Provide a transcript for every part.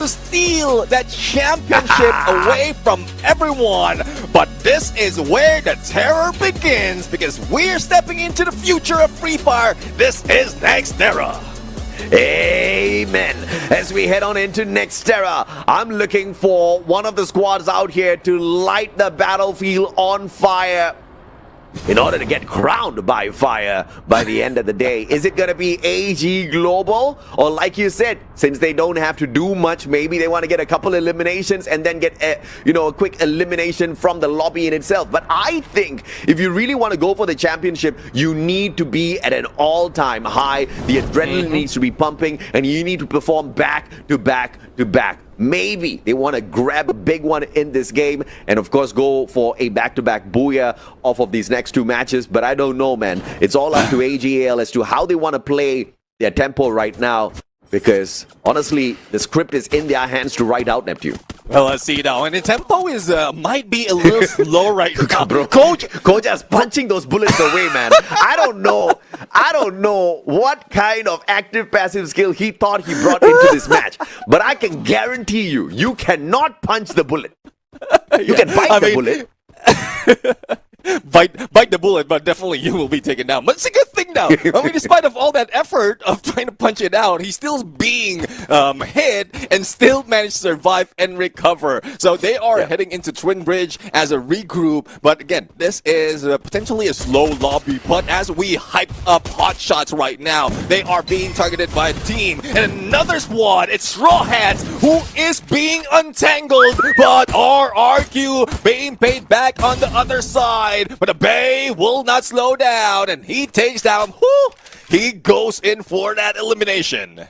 to steal that championship away from everyone. But this is where the terror begins, because we're stepping into the future of Free Fire. This is Next Era. Amen. As we head on into Next Era, I'm looking for one of the squads out here to light the battlefield on fire in order to get crowned by fire by the end of the day. Is it going to be AG Global? Or like you said, since they don't have to do much, maybe they want to get a couple eliminations and then get a quick elimination from the lobby in itself. But I think if you really want to go for the championship, you need to be at an all-time high. The adrenaline needs to be pumping, and you need to perform back to back to back. Maybe they want to grab a big one in this game and of course go for a back-to-back Booyah off of these next two matches. But I don't know, man. It's all up to AGL as to how they want to play their tempo right now, because honestly, the script is in their hands to write out, Neptune. Well, let's see now. And the tempo is might be a little slow right now. Bro, Coach is punching those bullets away, man. I don't know what kind of active-passive skill he thought he brought into this match. But I can guarantee you cannot punch the bullet. You can bite the bullet. Bite the bullet, but definitely you will be taken down. But it's a good thing now. I mean, despite of all that effort of trying to punch it out, he's still being hit and still managed to survive and recover. So they are heading into Twin Bridge as a regroup. But again, this is potentially a slow lobby. But as we hype up hot shots right now, they are being targeted by a team. And another squad, it's Straw Hats, who is being untangled. But RRQ being paid back on the other side. But the Bay will not slow down, and he takes down, he goes in for that elimination.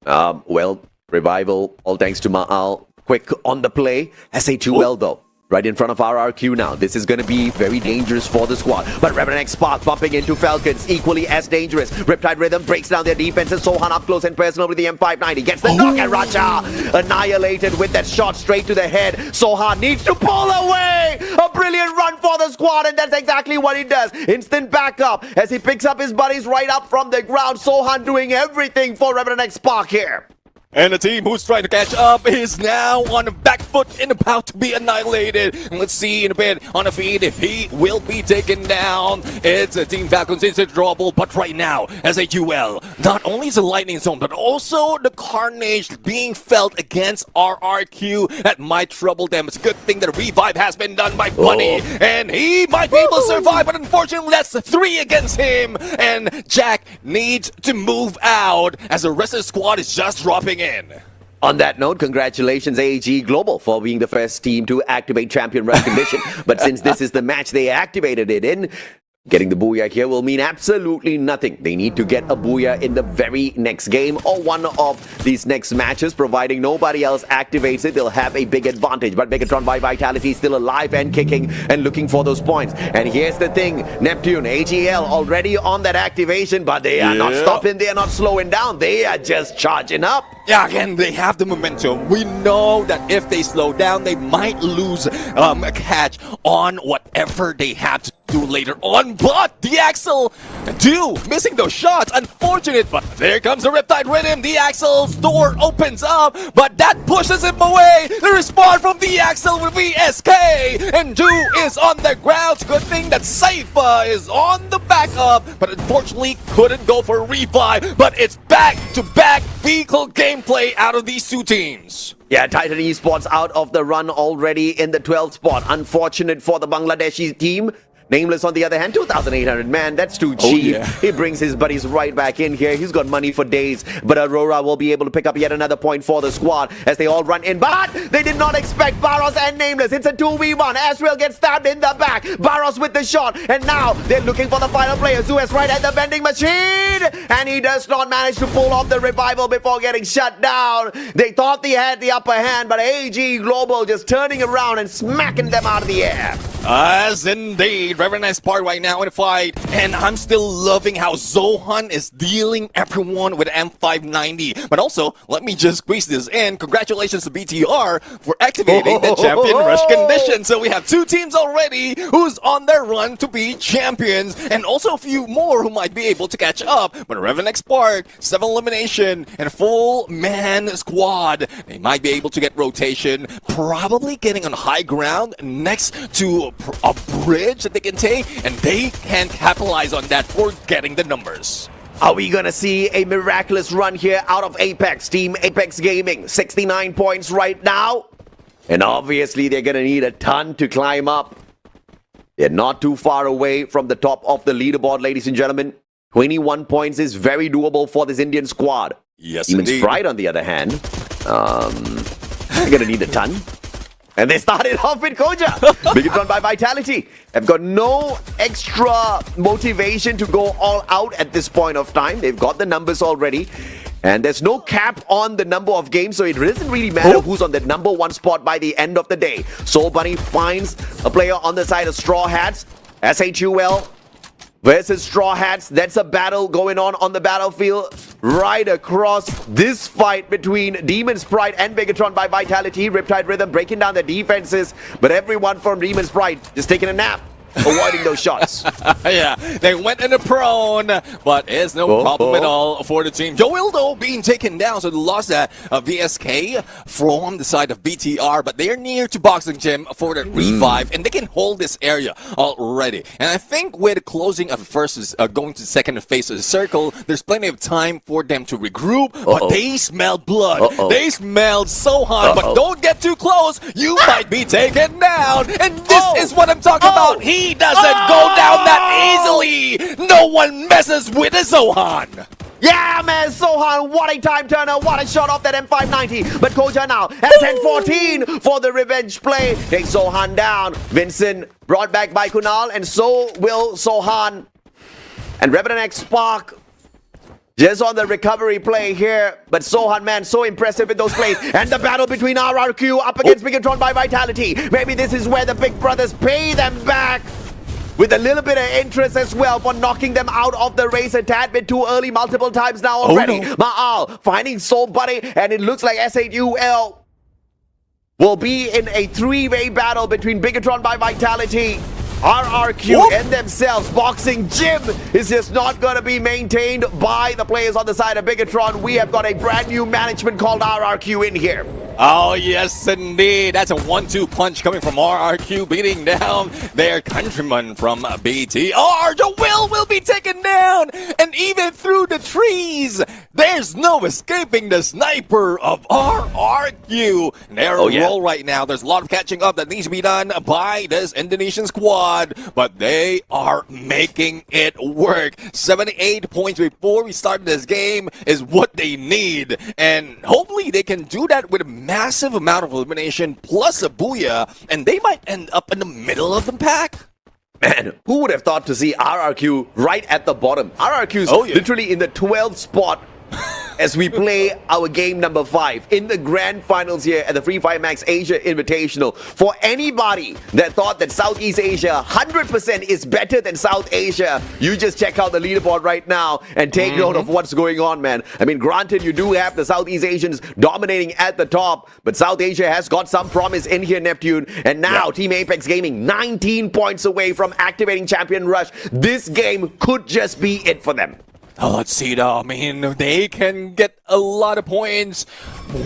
Well, Revival, all thanks to Ma'al, quick on the play. SA2L though, right in front of RRQ now. This is going to be very dangerous for the squad. But Revenant Spark bumping into Falcons, equally as dangerous. Riptide Rhythm breaks down their defenses. Sohan up close and personal with the M590. Gets the knock, and Raja annihilated with that shot straight to the head. Sohan needs to pull away. A brilliant run for the squad, and that's exactly what he does. Instant backup as he picks up his buddies right up from the ground. Sohan doing everything for Revenant Spark here. And the team who's trying to catch up is now on the back foot and about to be annihilated. And let's see in a bit on the feed if he will be taken down. It's a Team Falcons into trouble, but right now, as a UL, not only is the lightning zone, but also the carnage being felt against RRQ that might trouble them. It's a good thing that a revive has been done by Bunny, and he might be able to survive, but unfortunately that's 3 against him. And Jack needs to move out as the rest of the squad is just dropping in. On that note, congratulations AG Global for being the first team to activate champion recognition. But since this is the match they activated it in, getting the Booyah here will mean absolutely nothing. They need to get a Booyah in the very next game or one of these next matches. Providing nobody else activates it, they'll have a big advantage. But Megatron by Vitality is still alive and kicking and looking for those points. And here's the thing, Neptune, AGL already on that activation, but they are not stopping, they are not slowing down, they are just charging up. Yeah, again, they have the momentum. We know that if they slow down, they might lose a catch on whatever they have to do later on. But the Axel missing those shots. Unfortunate, but there comes the Riptide Rhythm. The Axel's door opens up, but that pushes him away. The respawn from the Axel will be SK, and Do is on the ground. Good thing that Saifa is on the backup, but unfortunately couldn't go for a revive. But it's back-to-back vehicle gameplay out of these two teams. Yeah, Titan Esports out of the run already in the 12th spot. Unfortunate for the Bangladeshi team. Nameless, on the other hand, 2,800. Man, that's too cheap. He brings his buddies right back in here. He's got money for days. But Aurora will be able to pick up yet another point for the squad as they all run in. But they did not expect Barros and Nameless. It's a 2v1. Azrael gets stabbed in the back. Barros with the shot. And now they're looking for the final player. Zuez right at the vending machine. And he does not manage to pull off the revival before getting shut down. They thought they had the upper hand, but AG Global just turning around and smacking them out of the air. As indeed, Reverend S part right now in a fight, and I'm still loving how Zohan is dealing everyone with M590. But also, let me just squeeze this in. Congratulations to BTR for activating the champion rush condition. So we have 2 teams already who's on their run to be champions, and also a few more who might be able to catch up. But Reverend X Park, 7 elimination, and a full man squad. They might be able to get rotation, probably getting on high ground next to a bridge that they can take, and they can capitalize on that for getting the numbers. Are we gonna see a miraculous run here out of Apex? Team Apex Gaming, 69 points right now. And obviously they're gonna need a ton to climb up. They're not too far away from the top of the leaderboard, ladies and gentlemen. 21 points is very doable for this Indian squad. Yes, Demon indeed. Sprite, on the other hand, they're gonna need a ton. And they started off with Koja. Bigatron by Vitality. Have got no extra motivation to go all out at this point of time. They've got the numbers already. And there's no cap on the number of games, so it doesn't really matter who's on the number 1 spot by the end of the day. Soul Bunny finds a player on the side of Straw Hats. SHUL versus Straw Hats. That's a battle going on the battlefield right across this fight between Demon Sprite and Bigatron by Vitality. Riptide Rhythm breaking down the defenses, but everyone from Demon Sprite is taking a nap, avoiding those shots. Yeah, they went in a prone, but it's no problem at all for the team. Joel, though, being taken down, so they lost that VSK from the side of BTR, but they're near to Boxing Gym for the revive, and they can hold this area already. And I think with the closing of the first, going to the second phase of the circle, there's plenty of time for them to regroup, but they smell blood. They smell Sohan, but don't get too close. You might be taken down, and this is what I'm talking about. He doesn't go down that easily. No one messes with a Zohan. Yeah, man, Sohan, what a time turner, what a shot off that M590. But Koja now at 10-14 for the revenge play. Takes Sohan down. Vincent brought back by Kunal, and so will Sohan. And Revenant X Spark just on the recovery play here. But Sohan, man, so impressive with those plays. And the battle between RRQ up against Bigatron by Vitality. Maybe this is where the big brothers pay them back with a little bit of interest as well for knocking them out of the race a tad bit too early multiple times now already. Ma'al finding Soul Buddy, and it looks like SHUL will be in a 3-way battle between Bigatron by Vitality, RRQ, and themselves. Boxing Gym is just not going to be maintained by the players on the side of Bigatron. We have got a brand new management called RRQ in here. Oh, yes, indeed. That's a 1-2 punch coming from RRQ, beating down their countryman from BTR. Joel will be taken down, and even through the trees, there's no escaping the sniper of RRQ. They're on a roll right now. There's a lot of catching up that needs to be done by this Indonesian squad, but they are making it work. 78 points before we start this game is what they need, and hopefully they can do that with a massive amount of elimination plus a Booyah, and they might end up in the middle of the pack. Man, who would have thought to see RRQ right at the bottom? RRQ is literally in the 12th spot as we play our game number 5 in the Grand Finals here at the Free Fire Max Asia Invitational. For anybody that thought that Southeast Asia 100% is better than South Asia, you just check out the leaderboard right now and take note of what's going on, man. I mean, granted, you do have the Southeast Asians dominating at the top, but South Asia has got some promise in here, Neptune. And now Team Apex Gaming 19 points away from activating Champion Rush. This game could just be it for them. Oh, let's see though. I mean, they can get a lot of points.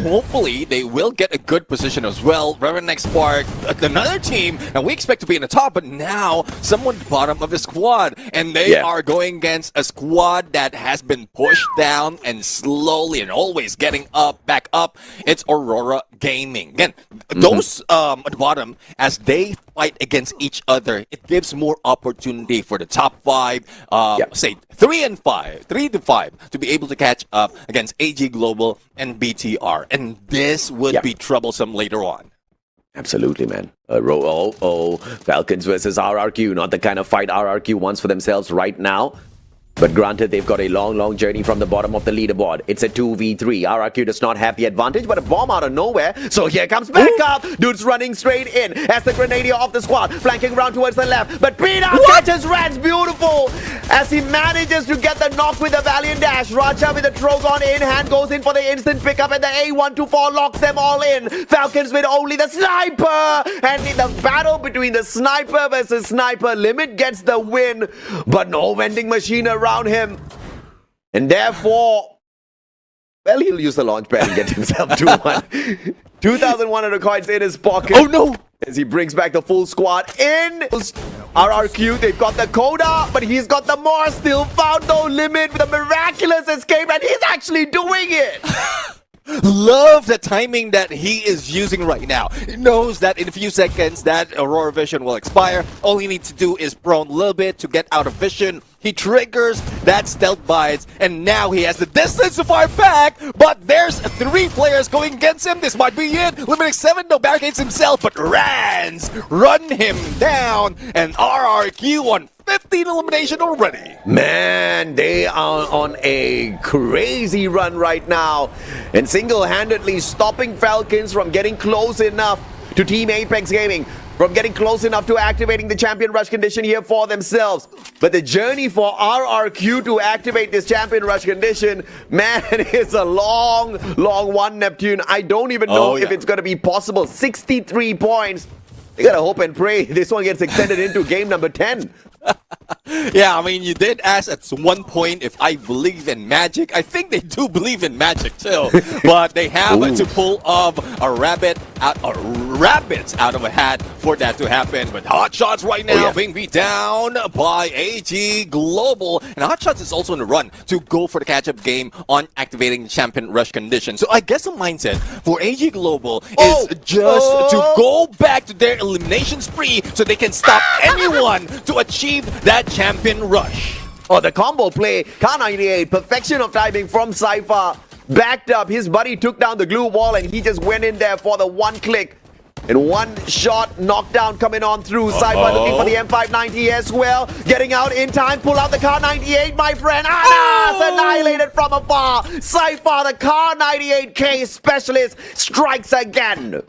Hopefully, they will get a good position as well. Reverend X Spark, another team, and we expect to be in the top, but now someone at the bottom of the squad. And they are going against a squad that has been pushed down and slowly and always getting up, back up. It's Aurora Gaming. Again, those at the bottom, as they fight against each other, it gives more opportunity for the top 5, say 3 to 5, to be able to catch up against AG Global and BTR. And this would be troublesome later on. Absolutely, man. Falcons versus RRQ, not the kind of fight RRQ wants for themselves right now. But granted, they've got a long journey from the bottom of the leaderboard. It's a 2v3. RRQ does not have the advantage, but a bomb out of nowhere. So here comes Berkat. Dude's running straight in as the grenadier of the squad, flanking around towards the left. But Peter catches Rats, beautiful, as he manages to get the knock with a valiant dash. Raja with the Trogon in hand goes in for the instant pickup, and the A124 locks them all in. Falcons with only the sniper, and in the battle between the sniper versus sniper, Limit gets the win, but no vending machine around him, and therefore, well, he'll use the launch pad and get himself 2-1. 2,100 coins in his pocket. Oh no! As he brings back the full squad in. RRQ, they've got the Coda, but he's got the more. Still found no Limit with a miraculous escape, and he's actually doing it. Love the timing that he is using right now. He knows that in a few seconds that Aurora Vision will expire. All he needs to do is prone a little bit to get out of vision. He triggers that stealth bites, and now he has the distance to fire back, but there's 3 players going against him. This might be it. Limiting 7, no barricades himself, but Rans run him down, and RRQ on 15 elimination already. Man, they are on a crazy run right now, and single-handedly stopping Falcons from getting close enough to Team Apex Gaming, from getting close enough to activating the Champion Rush condition here for themselves. But the journey for RRQ to activate this Champion Rush condition, man, is a long one, Neptune. I don't even know if it's going to be possible. 63 points. You gotta hope and pray this one gets extended into game number 10. Yeah, I mean, you did ask at one point if I believe in magic. I think they do believe in magic too, but they have to pull off rabbits out of a hat for that to happen. But Hot Shots right now being beat down by AG Global, and Hot Shots is also on the run to go for the catch-up game on activating Champion Rush condition. So I guess the mindset for AG Global is just to go back to their elimination spree so they can stop anyone to achieve that Champion Rush. Oh, the combo play, K98, perfection of timing from Cypher. Backed up, his buddy took down the glue wall, and he just went in there for the one click. And one shot knockdown coming on through. Cypher looking for the M590 as well. Getting out in time, pull out the K98, my friend. It's annihilated from afar. Cypher, the K98K specialist, strikes again.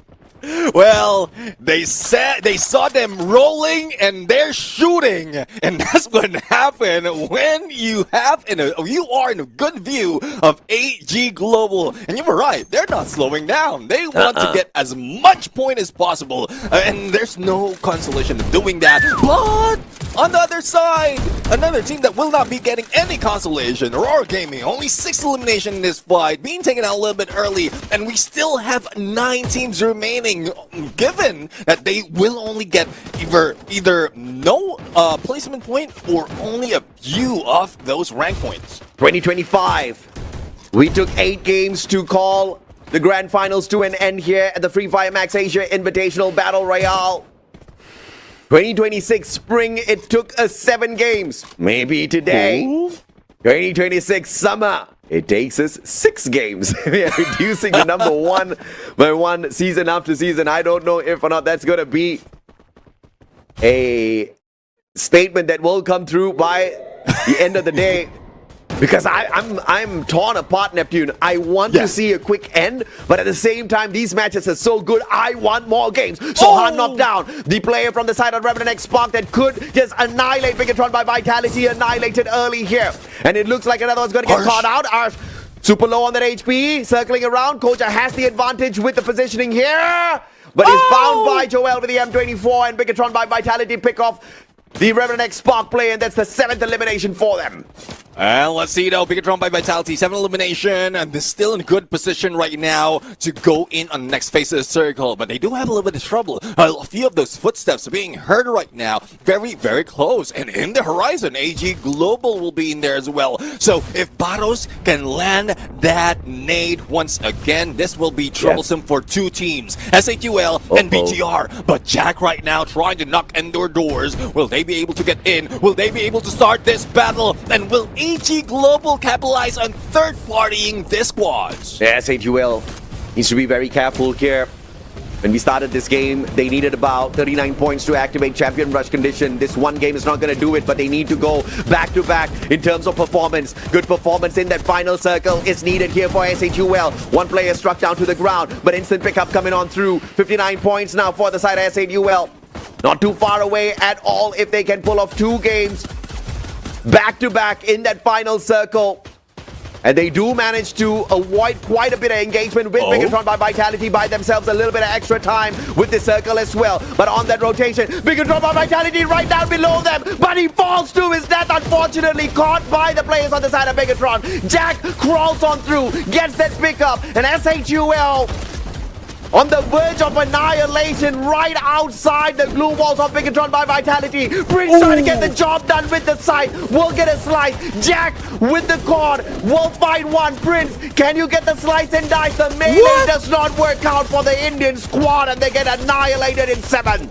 Well, they saw them rolling and they're shooting, and that's what happened when you are in a good view of AG Global. And you were right, they're not slowing down. They want to get as much point as possible, and there's no consolation in doing that. But on the other side, another team that will not be getting any consolation, Aurora Gaming, only 6 elimination in this fight, being taken out a little bit early, and we still have 9 teams remaining. Given that they will only get either no placement point or only a few of those rank points. 2025. We took 8 games to call the Grand Finals to an end here at the Free Fire Max Asia Invitational Battle Royale. 2026 spring, it took us 7 games. Maybe today. 2026 summer, it takes us 6 games. We are reducing the number one by one season after season. I don't know if or not that's going to be a statement that will come through by the end of the day. Because I'm torn apart, Neptune. I want to see a quick end, but at the same time, these matches are so good. I want more games. So hard knocked down. The player from the side of Revenant X Spark that could just annihilate Bigatron by Vitality, annihilated early here. And it looks like another one's going to get caught out. Arsh, super low on that HP, circling around. Koja has the advantage with the positioning here, but is found by Joel with the M24, and Bigatron by Vitality pick off the Revenant X Spark play, and that's the 7th elimination for them. And let's see though, Bigatron by Vitality, 7 elimination, and they're still in good position right now to go in on the next phase of the circle, but they do have a little bit of trouble. A few of those footsteps are being heard right now, very, very close, and in the horizon, AG Global will be in there as well. So if Baros can land that nade once again, this will be troublesome for 2 teams, SAQL and BTR. But Jack right now trying to knock indoor doors. Will they be able to get in? Will they be able to start this battle? And will AG Global capitalize on third-partying this squads? Yeah, SAQL needs to be very careful here. When we started this game, they needed about 39 points to activate Champion Rush condition. This one game is not going to do it, but they need to go back to back in terms of performance. Good performance in that final circle is needed here for SHUL. One player struck down to the ground, but instant pickup coming on through. 59 points now for the side of SHUL. Not too far away at all if they can pull off 2 games back to back in that final circle. And they do manage to avoid quite a bit of engagement with Bigatron by Vitality, by themselves a little bit of extra time with the circle as well. But on that rotation, Bigatron by Vitality right down below them, but he falls to his death, unfortunately caught by the players on the side of Bigatron. Jack crawls on through, gets that pickup, and SHUL on the verge of annihilation right outside the glue walls of Bigatron by Vitality. Prince trying to get the job done with the side. Will get a slice. Jack with the cord. Will find one. Prince, can you get the slice and dice? The melee does not work out for the Indian squad and they get annihilated in 7.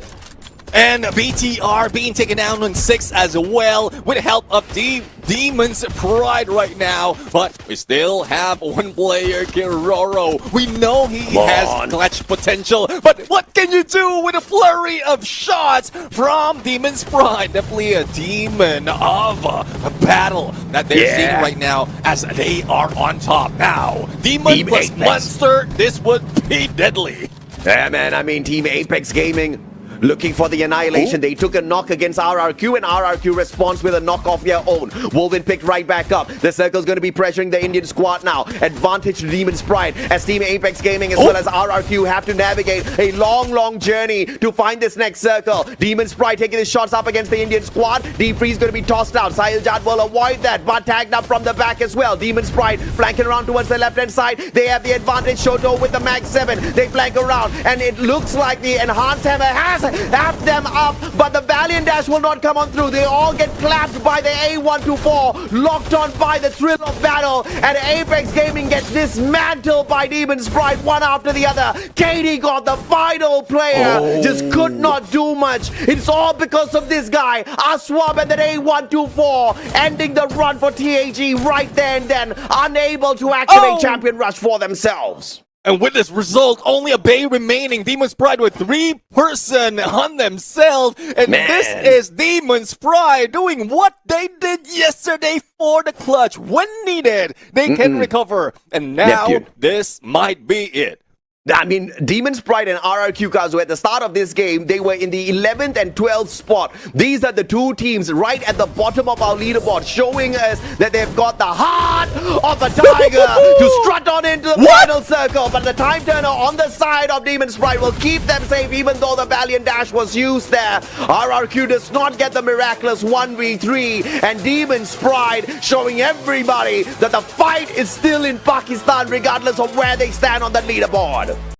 And BTR being taken down on 6 as well with the help of the Demon's Pride right now. But we still have one player, Kiroro. We know he has clutch potential, but what can you do with a flurry of shots from Demon's Pride? Definitely a demon of a battle that they're seeing right now as they are on top now. Demon plus Monster, this would be deadly. Yeah, man, I mean, Team Apex Gaming looking for the annihilation. They took a knock against RRQ and RRQ responds with a knock of their own. Wolven picked right back up. The circle's going to be pressuring the Indian squad now. Advantage to Demon's Pride as Team Apex Gaming as well as RRQ have to navigate a long journey to find this next circle. Demon's Pride taking his shots up against the Indian squad. Deep Freeze going to be tossed out. Sahiljad will avoid that, but tagged up from the back as well. Demon's Pride flanking around towards the left hand side. They have the advantage. Shoto with the Mag 7. They flank around and it looks like the Enhanced Hammer has tapped them up, but the Valiant Dash will not come on through. They all get clapped by the A124, locked on by the thrill of battle, and Apex Gaming gets dismantled by Demon's Pride one after the other. Katie got the final player, just could not do much. It's all because of this guy, Aswab and then A124, ending the run for TAG right there and then, unable to activate Champion Rush for themselves. And with this result, only a Bay remaining. Demon's Pride with 3 person on themselves. And this is Demon's Pride doing what they did yesterday for the clutch. When needed, they can recover. And now, this might be it. I mean, Demon's Pride and RRQ Kazu at the start of this game, they were in the 11th and 12th spot. These are the 2 teams right at the bottom of our leaderboard, showing us that they've got the heart of a tiger to strut on into the final circle. But the time turner on the side of Demon's Pride will keep them safe, even though the Valiant Dash was used there. RRQ does not get the miraculous 1v3, and Demon's Pride showing everybody that the fight is still in Pakistan, regardless of where they stand on the leaderboard.